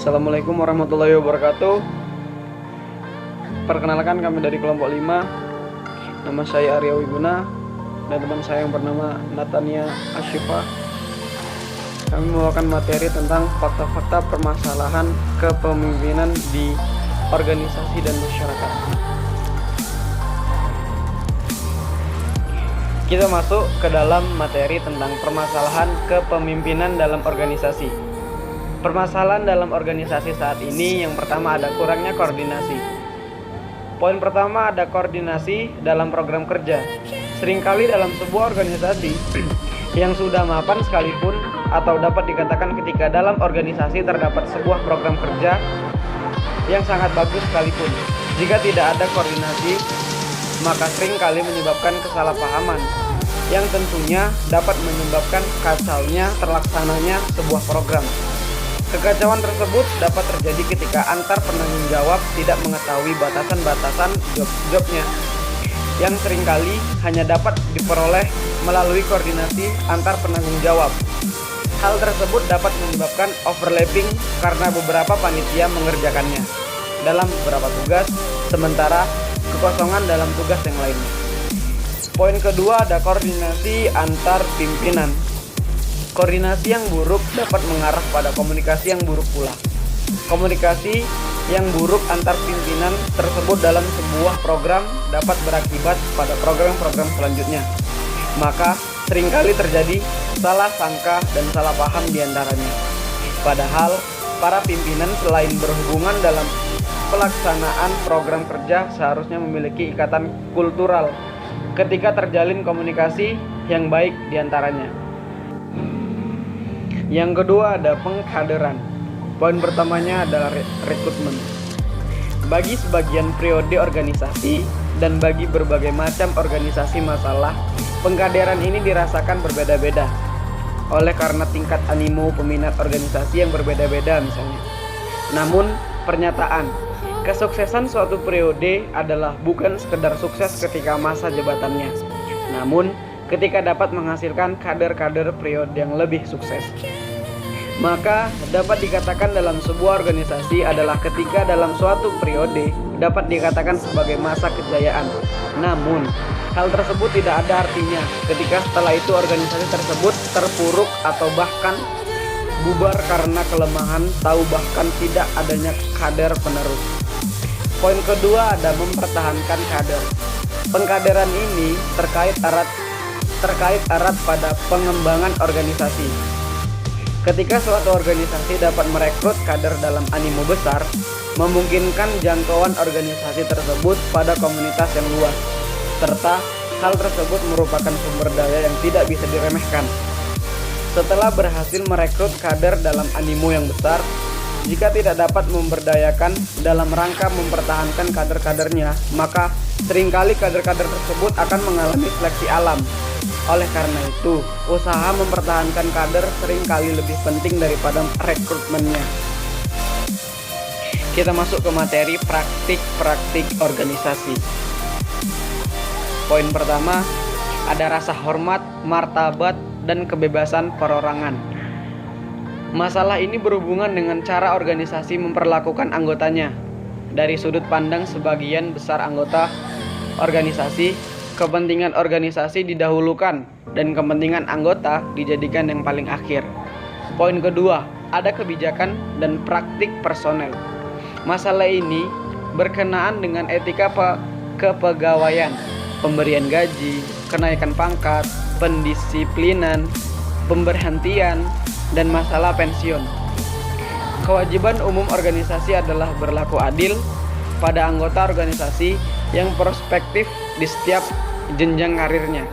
Assalamualaikum warahmatullahi wabarakatuh. Perkenalkan, kami dari kelompok 5. Nama saya Arya Wiguna dan teman saya yang bernama Natania Ashifa. Kami membawakan materi tentang fakta-fakta permasalahan kepemimpinan di organisasi dan masyarakat. Kita masuk ke dalam materi tentang permasalahan kepemimpinan dalam organisasi. Permasalahan dalam organisasi saat ini yang pertama ada kurangnya koordinasi. Poin pertama ada koordinasi dalam program kerja. Seringkali dalam sebuah organisasi yang sudah mapan sekalipun atau dapat dikatakan ketika dalam organisasi terdapat sebuah program kerja yang sangat bagus sekalipun, jika tidak ada koordinasi maka seringkali menyebabkan kesalahpahaman yang tentunya dapat menyebabkan kacaunya terlaksananya sebuah program. Kekacauan tersebut dapat terjadi ketika antar penanggung jawab tidak mengetahui batasan-batasan job-jobnya yang seringkali hanya dapat diperoleh melalui koordinasi antar penanggung jawab. Hal tersebut dapat menyebabkan overlapping karena beberapa panitia mengerjakannya dalam beberapa tugas, sementara kekosongan dalam tugas yang lainnya. Poin kedua ada koordinasi antar pimpinan. Koordinasi yang buruk dapat mengarah pada komunikasi yang buruk pula. Komunikasi yang buruk antar pimpinan tersebut dalam sebuah program dapat berakibat pada program-program selanjutnya. Maka seringkali terjadi salah sangka dan salah paham diantaranya. Padahal para pimpinan selain berhubungan dalam pelaksanaan program kerja seharusnya memiliki ikatan kultural ketika terjalin komunikasi yang baik diantaranya. Yang kedua ada pengkaderan. Poin pertamanya adalah rekrutmen. Bagi sebagian periode organisasi dan bagi berbagai macam organisasi masalah, pengkaderan ini dirasakan berbeda-beda oleh karena tingkat animo peminat organisasi yang berbeda-beda misalnya. Namun pernyataan kesuksesan suatu periode adalah bukan sekedar sukses ketika masa jabatannya, namun ketika dapat menghasilkan kader-kader periode yang lebih sukses. Maka dapat dikatakan dalam sebuah organisasi adalah ketika dalam suatu periode dapat dikatakan sebagai masa kejayaan. Namun hal tersebut tidak ada artinya ketika setelah itu organisasi tersebut terpuruk atau bahkan bubar karena kelemahan atau bahkan tidak adanya kader penerus. Poin kedua ada mempertahankan kader. Pengkaderan ini terkait erat pada pengembangan organisasi. Ketika suatu organisasi dapat merekrut kader dalam animo besar, memungkinkan jangkauan organisasi tersebut pada komunitas yang luas, serta hal tersebut merupakan sumber daya yang tidak bisa diremehkan. Setelah berhasil merekrut kader dalam animo yang besar, jika tidak dapat memberdayakan dalam rangka mempertahankan kader-kadernya, maka seringkali kader-kader tersebut akan mengalami seleksi alam. Oleh karena itu, usaha mempertahankan kader seringkali lebih penting daripada rekrutmennya. Kita masuk ke materi praktik-praktik organisasi. Poin pertama, ada rasa hormat, martabat, dan kebebasan perorangan. Masalah ini berhubungan dengan cara organisasi memperlakukan anggotanya. Dari sudut pandang sebagian besar anggota organisasi, kepentingan organisasi didahulukan dan kepentingan anggota dijadikan yang paling akhir. Poin kedua, ada kebijakan dan praktik personel. Masalah ini berkenaan dengan etika kepegawaian, pemberian gaji, kenaikan pangkat, pendisiplinan, pemberhentian, dan masalah pensiun. Kewajiban umum organisasi adalah berlaku adil pada anggota organisasi yang prospektif di setiap jenjang karirnya.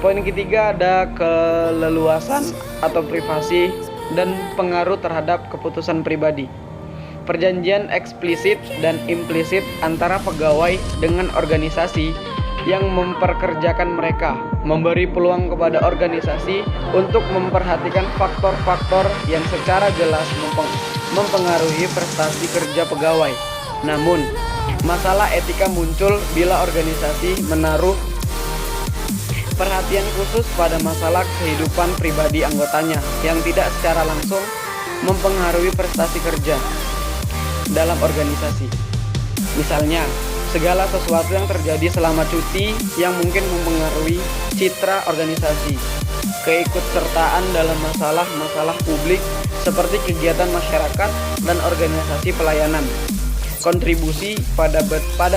Poin ketiga ada keleluasan atau privasi dan pengaruh terhadap keputusan pribadi. Perjanjian eksplisit dan implisit antara pegawai dengan organisasi yang memperkerjakan mereka, memberi peluang kepada organisasi untuk memperhatikan faktor-faktor yang secara jelas mempengaruhi prestasi kerja pegawai. Namun, masalah etika muncul bila organisasi menaruh perhatian khusus pada masalah kehidupan pribadi anggotanya yang tidak secara langsung mempengaruhi prestasi kerja dalam organisasi. Misalnya, segala sesuatu yang terjadi selama cuti yang mungkin mempengaruhi citra organisasi, keikutsertaan dalam masalah-masalah publik seperti kegiatan masyarakat dan organisasi pelayanan, kontribusi pada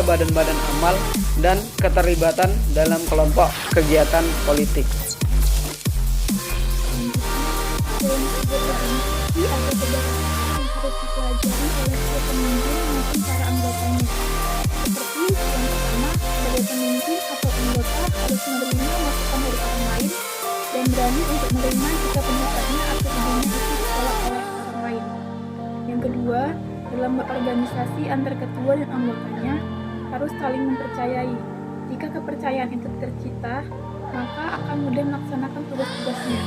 badan-badan amal, dan keterlibatan dalam kelompok kegiatan politik. Dalam sebuah organisasi ada beberapa hal yang harus dipelajari oleh setiap pemimpin maupun para anggotanya. Seperti yang pertama, sebagai pemimpin atau anggota harus menerima masukan dari orang lain dan berani untuk menerima jika pendapatnya atau idenya itu ditolak oleh orang lain. Yang kedua, dalam berorganisasi antar ketua dan anggotanya harus saling mempercayai. Jika kepercayaan itu tercipta, maka akan mudah melaksanakan tugas-tugasnya.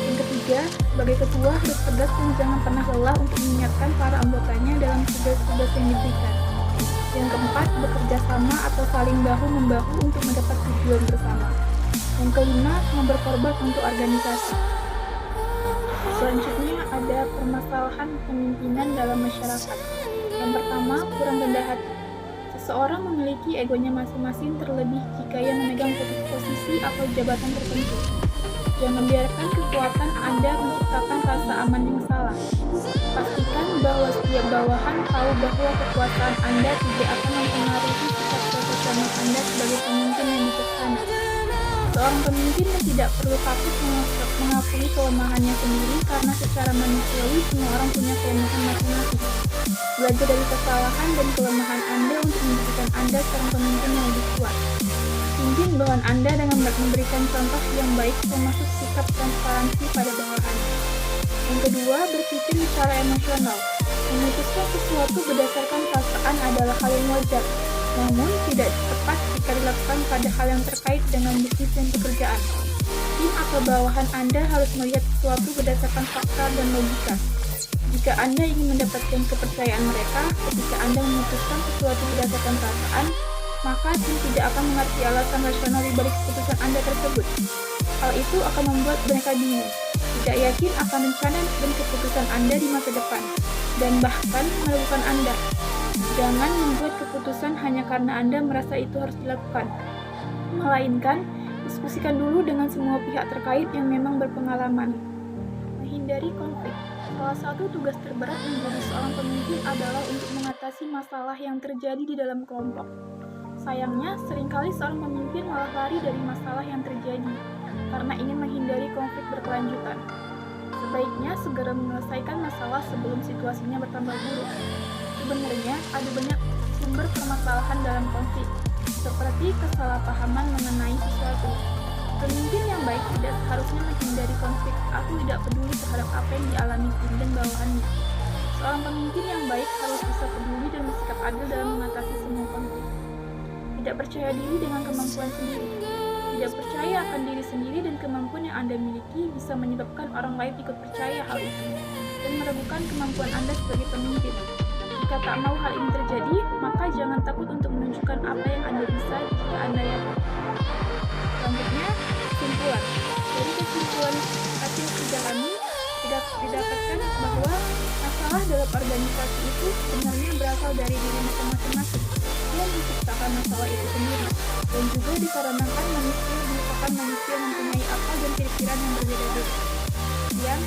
Yang ketiga, sebagai ketua harus tegas dan jangan pernah lelah untuk mengingatkan para anggotanya dalam tugas-tugas yang diberikan. Yang keempat, bekerja sama atau saling bahu-membahu untuk mendapat tujuan bersama. Yang kelima, berkorban untuk organisasi. Selanjutnya ada permasalahan kepemimpinan dalam masyarakat. Yang pertama, kurang rendah hati. Seseorang memiliki egonya masing-masing terlebih jika ia memegang posisi atau jabatan tertentu. Jangan biarkan kekuatan Anda menciptakan rasa aman yang salah. Pastikan bahwa setiap bawahan tahu bahwa kekuasaan Anda tidak akan mempengaruhi sikap profesional Anda sebagai pemimpin yang bijaksana. Seorang pemimpin yang tidak perlu takut mengakui kelemahannya sendiri karena secara manusiawi semua orang punya kelemahan masing-masing. Belajar dari kesalahan dan kelemahan Anda untuk menjadikan Anda seorang pemimpin yang lebih kuat. Pimpin bawahan Anda dengan memberikan contoh yang baik termasuk sikap transparansi pada bawahan. Yang kedua, berpikir secara emosional. Memutuskan sesuatu berdasarkan perasaan adalah hal yang wajar, namun tidak tepat jika dilakukan pada hal yang terkait dengan bisnis dan pekerjaan. Tim atau bawahan Anda harus melihat sesuatu berdasarkan fakta dan logika. Jika Anda ingin mendapatkan kepercayaan mereka ketika Anda memutuskan sesuatu berdasarkan perasaan, maka tim tidak akan mengerti alasan rasional di balik keputusan Anda tersebut. Hal itu akan membuat mereka bingung, tidak yakin akan rencana dan keputusan Anda di masa depan, dan bahkan meragukan Anda. Jangan membuat keputusan hanya karena Anda merasa itu harus dilakukan. Melainkan, diskusikan dulu dengan semua pihak terkait yang memang berpengalaman. Menghindari konflik. Salah satu tugas terberat menjadi seorang pemimpin adalah untuk mengatasi masalah yang terjadi di dalam kelompok. Sayangnya, seringkali seorang pemimpin malah lari dari masalah yang terjadi karena ingin menghindari konflik berkelanjutan. Sebaiknya segera menyelesaikan masalah sebelum situasinya bertambah buruk. Sebenarnya, ada banyak sumber permasalahan dalam konflik, seperti kesalahpahaman mengenai sesuatu. Pemimpin yang baik tidak seharusnya menghindari konflik atau tidak peduli terhadap apa yang dialami tim dan bawahannya. Seorang pemimpin yang baik harus bisa peduli dan bersikap adil dalam mengatasi semua konflik. Tidak percaya diri dengan kemampuan sendiri. Tidak percaya akan diri sendiri dan kemampuan yang Anda miliki bisa menyebabkan orang lain ikut percaya hal itu dan meragukan kemampuan Anda sebagai pemimpin. Jika tak mau hal ini terjadi, maka jangan takut untuk menunjukkan apa yang Anda bisa jika Anda yakin. Selanjutnya, kesimpulan. Dari kesimpulan hasil kerja kami, didapatkan bahwa masalah dalam organisasi itu sebenarnya berasal dari diri masing-masing yang menciptakan masalah itu sendiri, dan juga dikarenakan manusia merupakan manusia mempunyai akal dan pikiran yang berbeda-beda. Sekian.